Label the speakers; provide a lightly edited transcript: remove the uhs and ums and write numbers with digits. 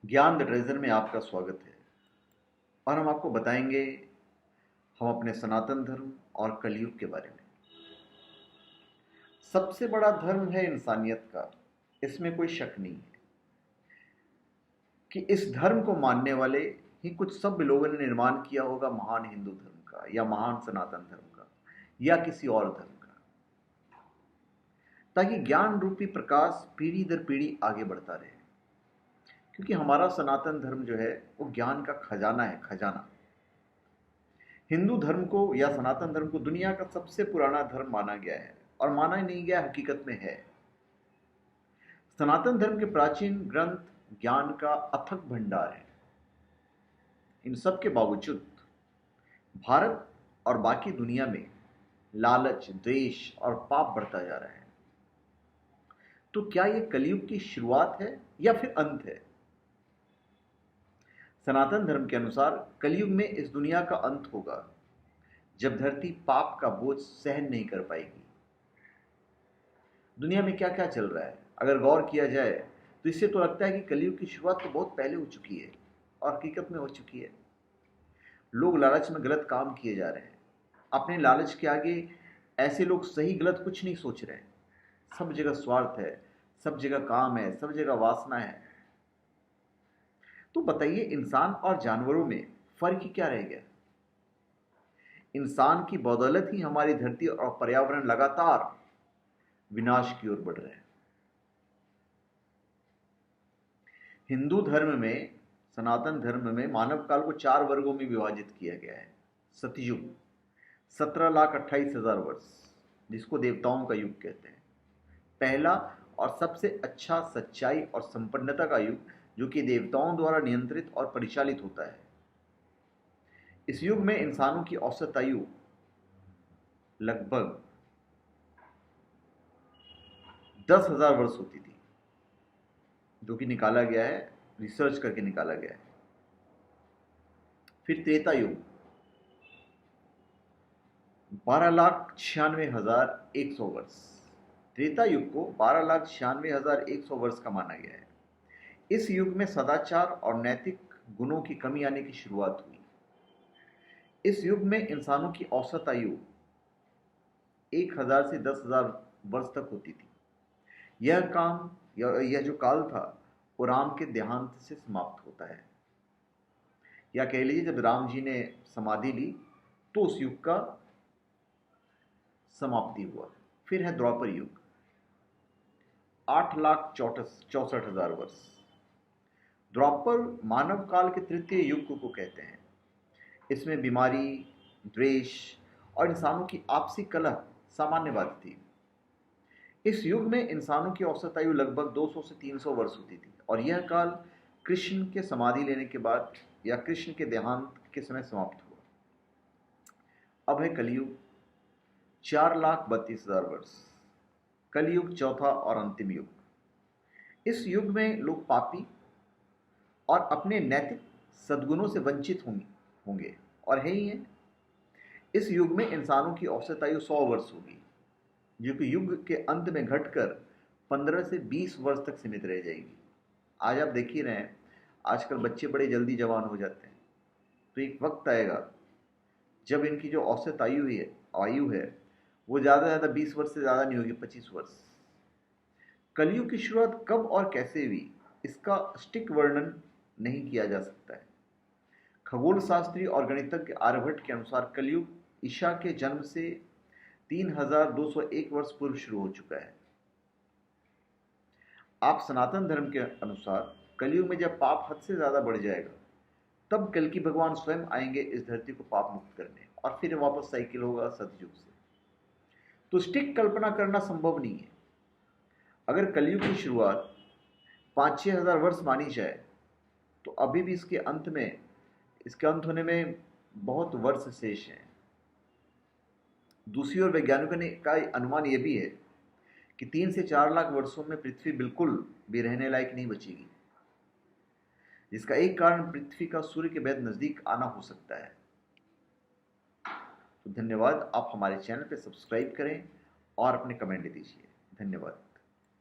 Speaker 1: ज्ञान the treasure में आपका स्वागत है। और हम आपको बताएंगे हम अपने सनातन धर्म और कलयुग के बारे में। सबसे बड़ा धर्म है इंसानियत का, इसमें कोई शक नहीं है कि इस धर्म को मानने वाले ही कुछ सभ्य लोगों ने निर्माण किया होगा महान हिंदू धर्म का या महान सनातन धर्म का या किसी और धर्म का, ताकि ज्ञान रूपी प्रकाश पीढ़ी दर पीढ़ी आगे बढ़ता रहे। क्योंकि हमारा सनातन धर्म जो है वो ज्ञान का खजाना है, खजाना। हिंदू धर्म को या सनातन धर्म को दुनिया का सबसे पुराना धर्म माना गया है और माना ही नहीं गया, हकीकत में है। सनातन धर्म के प्राचीन ग्रंथ ज्ञान का अथक भंडार है। इन सब के बावजूद भारत और बाकी दुनिया में लालच, द्वेष और पाप बढ़ता जा रहा है। तो क्या यह कलयुग की शुरुआत है या फिर अंत है? सनातन धर्म के अनुसार कलयुग में इस दुनिया का अंत होगा, जब धरती पाप का बोझ सहन नहीं कर पाएगी। दुनिया में क्या क्या चल रहा है, अगर गौर किया जाए तो इससे तो लगता है कि कलयुग की शुरुआत तो बहुत पहले हो चुकी है और हकीकत में हो चुकी है। लोग लालच में गलत काम किए जा रहे हैं। अपने लालच के आगे ऐसे लोग सही गलत कुछ नहीं सोच रहे हैं। सब जगह स्वार्थ है, सब जगह काम है, सब जगह वासना है। तो बताइए, इंसान और जानवरों में फर्क ही क्या रह गया? इंसान की बदौलत ही हमारी धरती और पर्यावरण लगातार विनाश की ओर बढ़ रहे हैं। हिंदू धर्म में, सनातन धर्म में मानव काल को 4 वर्गों में विभाजित किया गया है। सतयुग 17,28,000 वर्ष, जिसको देवताओं का युग कहते हैं। पहला और सबसे अच्छा सच्चाई और संपन्नता का युग, जो कि देवताओं द्वारा नियंत्रित और परिचालित होता है। इस युग में इंसानों की औसत आयु लगभग 10,000 वर्ष होती थी, जो कि निकाला गया है, रिसर्च करके निकाला गया है। फिर त्रेता युग 12,96,100 वर्ष। त्रेता युग को 12,96,100 वर्ष का माना गया है। इस युग में सदाचार और नैतिक गुणों की कमी आने की शुरुआत हुई। इस युग में इंसानों की औसत आयु 1,000 से 10,000 वर्ष तक होती थी। यह जो काल था वो राम के देहांत से समाप्त होता है, या कह लीजिए जब राम जी ने समाधि ली तो उस युग का समाप्ति हुआ। फिर है द्वापर युग 8,64,000 वर्ष। द्वापर मानव काल के तृतीय युग को कहते हैं। इसमें बीमारी, द्वेष और इंसानों की आपसी कलह सामान्य बात थी। इस युग में इंसानों की औसत आयु लगभग 200 से 300 वर्ष होती थी और यह काल कृष्ण के समाधि लेने के बाद या कृष्ण के देहांत के समय समाप्त हुआ। अब है कलयुग 4,32,000 वर्ष। कलयुग चौथा और अंतिम युग। इस युग में लोग पापी और अपने नैतिक सद्गुणों से वंचित होंगे और है ही है। इस युग में इंसानों की औसत आयु 100 वर्ष होगी, जो कि युग के अंत में घटकर 15 से 20 वर्ष तक सीमित रह जाएगी। आज आप देख ही रहे हैं, आजकल बच्चे बड़े जल्दी जवान हो जाते हैं। तो एक वक्त आएगा जब इनकी जो औसत आयु है वो ज़्यादा से ज़्यादा 20 वर्ष से ज़्यादा नहीं होगी, 25 वर्ष। कलयुग की शुरुआत कब और कैसे हुई, इसका सटीक वर्णन नहीं किया जा सकता है। खगोल शास्त्री और गणितज्ञ आर्यभट्ट के अनुसार कलयुग ईशा के जन्म से 3,201 वर्ष पूर्व शुरू हो चुका है। आप सनातन धर्म के अनुसार कलयुग में जब पाप हद से ज्यादा बढ़ जाएगा, तब कल्कि भगवान स्वयं आएंगे इस धरती को पाप मुक्त करने, और फिर वापस साइकिल होगा सतयुग से। तो सटीक कल्पना करना संभव नहीं है। अगर कलयुग की शुरुआत 5-6 हजार वर्ष मानी जाए तो अभी भी इसके अंत होने में बहुत वर्ष शेष हैं। दूसरी ओर वैज्ञानिकों ने का अनुमान यह भी है कि 3 से 4 लाख वर्षों में पृथ्वी बिल्कुल भी रहने लायक नहीं बचेगी, जिसका एक कारण पृथ्वी का सूर्य के बेहद नजदीक आना हो सकता है। तो धन्यवाद। आप हमारे चैनल पे सब्सक्राइब करें और अपने कमेंट दीजिए। धन्यवाद।